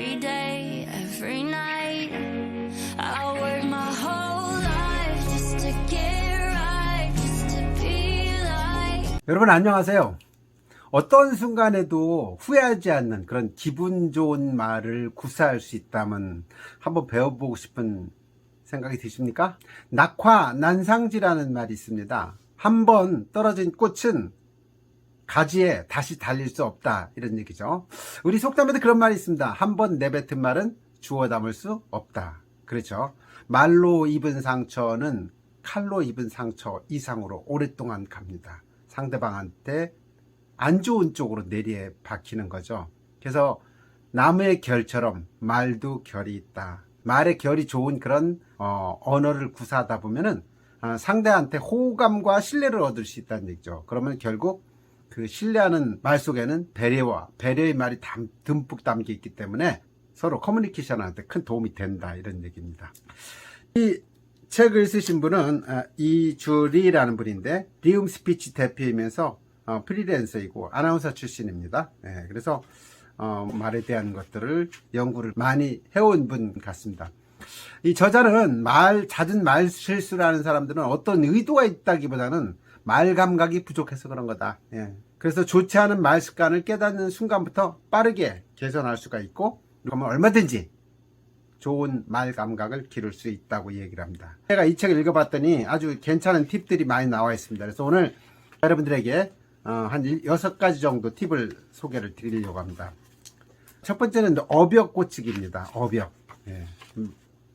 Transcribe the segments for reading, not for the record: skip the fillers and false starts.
every day, every night. I work my whole life just to get right, just to be like. 여러분 안녕하세요. 어떤 순간에도 후회하지 않는 그런 기분 좋은 말을 구사할 수 있다면 한번 배워보고 싶은 생각이 드십니까? 낙화난상지라는 말이 있습니다. 한번 떨어진 꽃은 가지에 다시 달릴 수 없다, 이런 얘기죠. 우리 속담에도 그런 말이 있습니다. 한번 내뱉은 말은 주워 담을 수 없다. 그렇죠. 말로 입은 상처는 칼로 입은 상처 이상으로 오랫동안 갑니다. 상대방한테 안 좋은 쪽으로 내리에 박히는 거죠. 그래서 나무의 결처럼 말도 결이 있다. 말의 결이 좋은 그런 언어를 구사하다 보면은 상대한테 호감과 신뢰를 얻을 수 있다는 얘기죠. 그러면 결국 그 신뢰하는 말 속에는 배려의 말이 듬뿍 담겨 있기 때문에 서로 커뮤니케이션한테 큰 도움이 된다, 이런 얘기입니다. 이 책을 쓰신 분은 이주리라는 분인데, 리움 스피치 대표이면서 프리랜서이고 아나운서 출신입니다. 그래서 말에 대한 것들을 연구를 많이 해온 분 같습니다. 이 저자는 잦은 말 실수를 하는 사람들은 어떤 의도가 있다기보다는 말 감각이 부족해서 그런 거다. 그래서 좋지 않은 말 습관을 깨닫는 순간부터 빠르게 개선할 수가 있고, 그러면 얼마든지 좋은 말 감각을 기를 수 있다고 얘기를 합니다. 제가 이 책을 읽어봤더니 아주 괜찮은 팁들이 많이 나와 있습니다. 그래서 오늘 여러분들에게 한 6가지 정도 팁을 소개를 드리려고 합니다. 첫 번째는 어벽 고치기입니다. 어벽.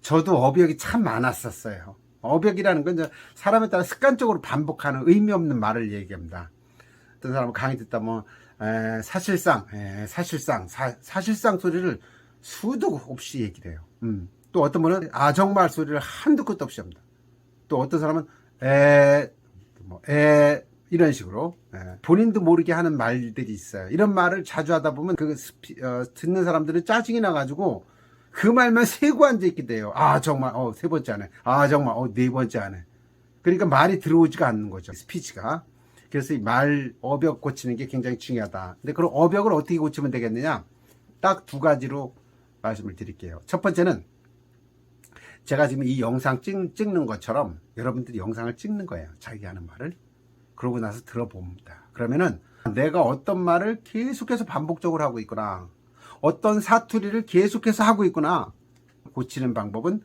저도 어벽이 참 많았었어요. 어벽이라는 건 사람에 따라 습관적으로 반복하는 의미 없는 말을 얘기합니다. 어떤 사람은 강의 듣다 뭐 사실상 소리를 수도 없이 얘기를 해요. 또 어떤 분은 정말 소리를 한두 끝도 없이 합니다. 또 어떤 사람은 이런 식으로 본인도 모르게 하는 말들이 있어요. 이런 말을 자주 하다 보면 듣는 사람들은 짜증이 나가지고 그 말만 세고 앉아있게 돼요. 정말 세 번째 하네. 정말 네 번째 하네. 그러니까 말이 들어오지가 않는 거죠, 스피치가. 그래서 이 말 어벽 고치는 게 굉장히 중요하다. 근데 그럼 어벽을 어떻게 고치면 되겠느냐? 딱 2가지로 말씀을 드릴게요. 첫 번째는 제가 지금 이 영상 찍는 것처럼 여러분들이 영상을 찍는 거예요. 자기 하는 말을. 그러고 나서 들어봅니다. 그러면은 내가 어떤 말을 계속해서 반복적으로 하고 있구나, 어떤 사투리를 계속해서 하고 있구나. 고치는 방법은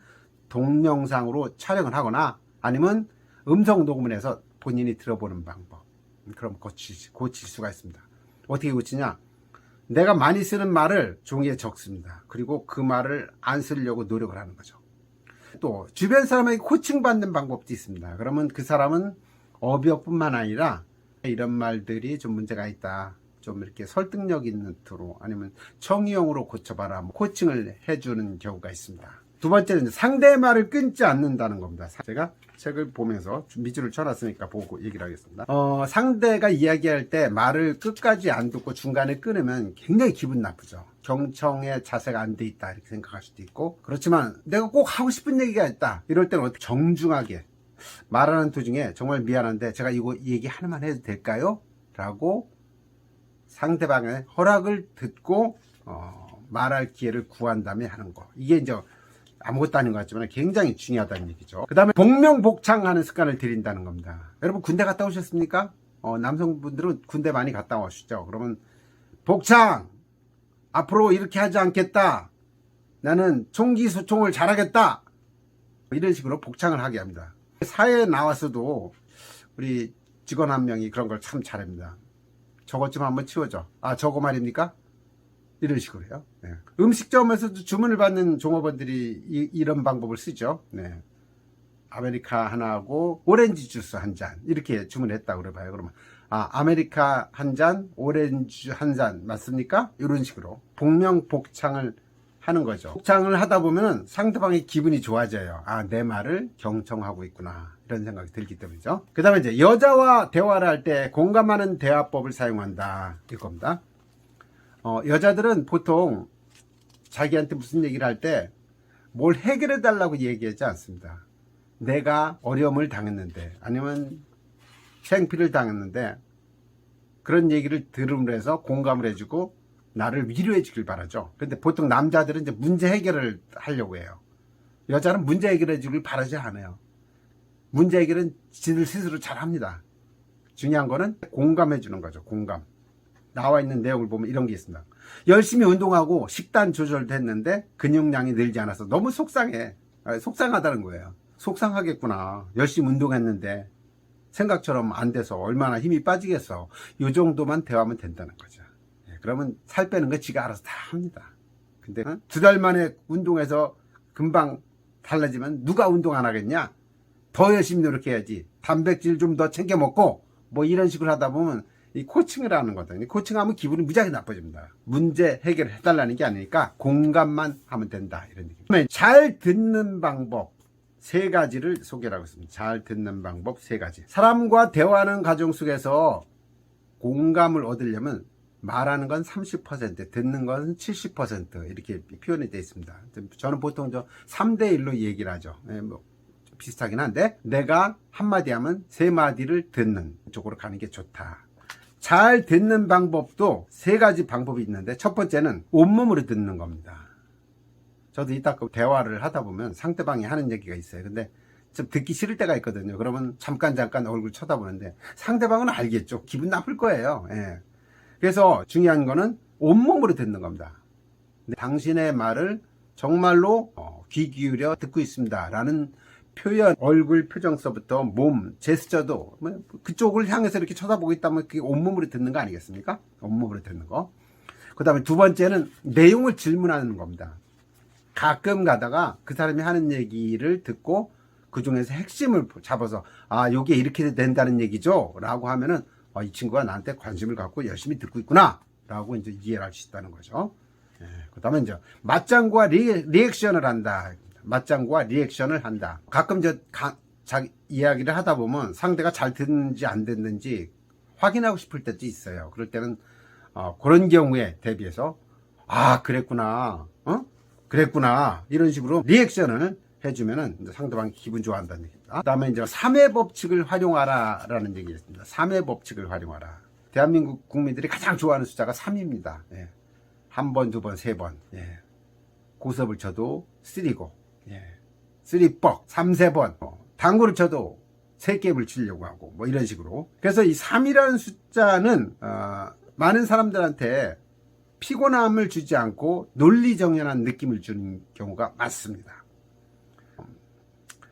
동영상으로 촬영을 하거나 아니면 음성 녹음을 해서 본인이 들어보는 방법. 그럼 고칠 수가 있습니다. 어떻게 고치냐? 내가 많이 쓰는 말을 종이에 적습니다. 그리고 그 말을 안 쓰려고 노력을 하는 거죠. 또 주변 사람에게 코칭받는 방법도 있습니다. 그러면 그 사람은 어벽뿐만 아니라 이런 말들이 좀 문제가 있다, 좀 이렇게 설득력 있는 투로 아니면 청의용으로 고쳐봐라, 코칭을 해주는 경우가 있습니다. 두 번째는 상대의 말을 끊지 않는다는 겁니다. 제가 책을 보면서 밑줄을 쳐놨으니까 보고 얘기를 하겠습니다. 상대가 이야기할 때 말을 끝까지 안 듣고 중간에 끊으면 굉장히 기분 나쁘죠. 경청의 자세가 안 돼 있다, 이렇게 생각할 수도 있고, 그렇지만 내가 꼭 하고 싶은 얘기가 있다, 이럴 때는 어떻게 정중하게 말하는 도중에 정말 미안한데 제가 이거 얘기 하나만 해도 될까요? 라고 상대방의 허락을 듣고 말할 기회를 구한 다음에 하는 거. 이게 이제 아무것도 아닌 것 같지만 굉장히 중요하다는 얘기죠. 그 다음에 복명복창하는 습관을 들인다는 겁니다. 여러분 군대 갔다 오셨습니까? 남성분들은 군대 많이 갔다 오시죠. 그러면 복창! 앞으로 이렇게 하지 않겠다. 나는 총기 소총을 잘하겠다. 이런 식으로 복창을 하게 합니다. 사회에 나와서도 우리 직원 한 명이 그런 걸 참 잘합니다. 저것 좀 한번 치워줘. 저거 말입니까? 이런 식으로요. 음식점에서도 주문을 받는 종업원들이 이런 방법을 쓰죠. 아메리카 하나하고 오렌지 주스 한 잔, 이렇게 주문했다고 그래봐요. 그러면 아메리카 한 잔, 오렌지 한 잔 맞습니까? 이런 식으로 복명복창을 하는 거죠. 복창을 하다 보면 상대방의 기분이 좋아져요. 내 말을 경청하고 있구나, 이런 생각이 들기 때문이죠. 그 다음에 이제 여자와 대화를 할 때 공감하는 대화법을 사용한다, 이겁니다. 여자들은 보통 자기한테 무슨 얘기를 할 때 뭘 해결해 달라고 얘기하지 않습니다. 내가 어려움을 당했는데 아니면 생피를 당했는데 그런 얘기를 들음으로 해서 공감을 해주고 나를 위로해 주길 바라죠. 근데 보통 남자들은 이제 문제 해결을 하려고 해요. 여자는 문제 해결해 주길 바라지 않아요. 문제 해결은 지들 스스로 잘 합니다. 중요한 거는 공감해 주는 거죠. 공감. 나와 있는 내용을 보면 이런 게 있습니다. 열심히 운동하고 식단 조절도 했는데 근육량이 늘지 않아서 너무 속상해. 속상하다는 거예요. 속상하겠구나. 열심히 운동했는데 생각처럼 안 돼서 얼마나 힘이 빠지겠어. 이 정도만 대화하면 된다는 거죠. 그러면 살 빼는 거 지가 알아서 다 합니다. 근데 2달 만에 운동해서 금방 달라지면 누가 운동 안 하겠냐? 더 열심히 노력해야지. 단백질 좀 더 챙겨 먹고 뭐 이런 식으로 하다 보면 이 코칭을 하는 거거든요. 코칭하면 기분이 무지하게 나빠집니다. 문제 해결을 해달라는 게 아니니까 공감만 하면 된다. 이런 얘기. 잘 듣는 방법 3가지를 소개하고 있습니다. 잘 듣는 방법 3가지. 사람과 대화하는 과정 속에서 공감을 얻으려면 말하는 건 30%, 듣는 건 70% 이렇게 표현이 되어 있습니다. 저는 보통 3대1로 얘기를 하죠. 뭐 비슷하긴 한데 내가 한마디 하면 3마디를 듣는 쪽으로 가는 게 좋다. 잘 듣는 방법도 3가지 방법이 있는데 첫 번째는 온몸으로 듣는 겁니다. 저도 이따 대화를 하다 보면 상대방이 하는 얘기가 있어요. 근데 좀 듣기 싫을 때가 있거든요. 그러면 잠깐 얼굴 쳐다보는데 상대방은 알겠죠. 기분 나쁠 거예요. 예. 그래서 중요한 거는 온몸으로 듣는 겁니다. 당신의 말을 정말로 귀 기울여 듣고 있습니다 라는 표현, 얼굴 표정서부터 몸, 제스처도 그쪽을 향해서 이렇게 쳐다보고 있다면 그게 온몸으로 듣는 거 아니겠습니까? 온몸으로 듣는 거. 그 다음에 2번째는 내용을 질문하는 겁니다. 가끔 가다가 그 사람이 하는 얘기를 듣고 그 중에서 핵심을 잡아서 요게 이렇게 된다는 얘기죠 라고 하면은 이 친구가 나한테 관심을 갖고 열심히 듣고 있구나 라고 이제 이해를 할 수 있다는 거죠. 그 다음에 이제 맞장구와 리액션을 한다. 맞장구와 리액션을 한다. 가끔 자기 이야기를 하다 보면 상대가 잘 듣는지 안 듣는지 확인하고 싶을 때도 있어요. 그럴 때는 그런 경우에 대비해서 그랬구나 그랬구나 이런 식으로 리액션을 해주면은 상대방이 기분 좋아한다는 얘기입니다. 그 다음에 이제 3회 법칙을 활용하라 라는 얘기였습니다. 3회 법칙을 활용하라. 대한민국 국민들이 가장 좋아하는 숫자가 3입니다. 예. 1번, 2번, 3번. 예. 고섭을 쳐도 3고, 예. 3뻑, 3, 3번. 당구를 쳐도 3게임을 치려고 하고, 뭐 이런 식으로. 그래서 이 3이라는 숫자는, 많은 사람들한테 피곤함을 주지 않고 논리정연한 느낌을 주는 경우가 많습니다.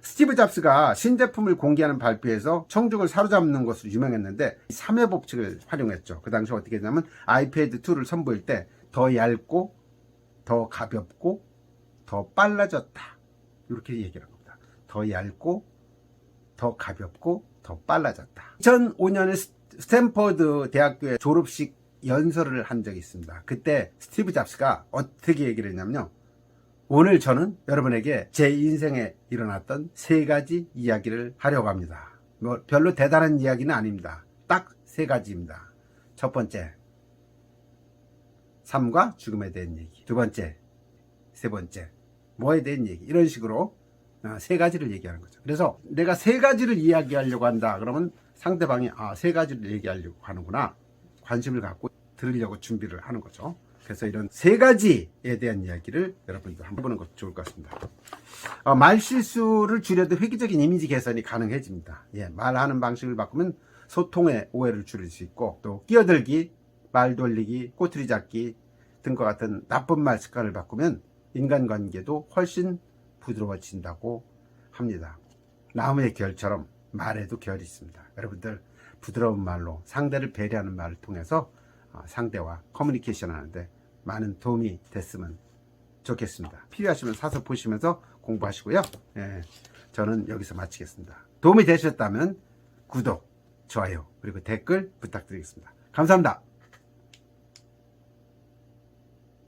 스티브 잡스가 신제품을 공개하는 발표에서 청중을 사로잡는 것으로 유명했는데 3회 법칙을 활용했죠. 그 당시 어떻게 했냐면 아이패드 2를 선보일 때 더 얇고 더 가볍고 더 빨라졌다. 이렇게 얘기를 한 겁니다. 더 얇고 더 가볍고 더 빨라졌다. 2005년에 스탠퍼드 대학교의 졸업식 연설을 한 적이 있습니다. 그때 스티브 잡스가 어떻게 얘기를 했냐면요. 오늘 저는 여러분에게 제 인생에 일어났던 3가지 이야기를 하려고 합니다. 뭐 별로 대단한 이야기는 아닙니다. 딱 3가지입니다. 첫 번째, 삶과 죽음에 대한 얘기. 2번째, 3번째, 뭐에 대한 얘기. 이런 식으로 3가지를 얘기하는 거죠. 그래서 내가 3가지를 이야기하려고 한다. 그러면 상대방이 3가지를 얘기하려고 하는구나. 관심을 갖고 들으려고 준비를 하는 거죠. 그래서 이런 3가지에 대한 이야기를 여러분도 한번 보는 것도 좋을 것 같습니다. 말실수를 줄여도 획기적인 이미지 개선이 가능해집니다. 예, 말하는 방식을 바꾸면 소통의 오해를 줄일 수 있고 또 끼어들기, 말 돌리기, 꼬투리 잡기 등과 같은 나쁜 말 습관을 바꾸면 인간관계도 훨씬 부드러워진다고 합니다. 나무의 결처럼 말에도 결이 있습니다. 여러분들 부드러운 말로 상대를 배려하는 말을 통해서 상대와 커뮤니케이션 하는데 많은 도움이 됐으면 좋겠습니다. 필요하시면 사서 보시면서 공부하시고요. 예, 저는 여기서 마치겠습니다. 도움이 되셨다면 구독, 좋아요, 그리고 댓글 부탁드리겠습니다. 감사합니다.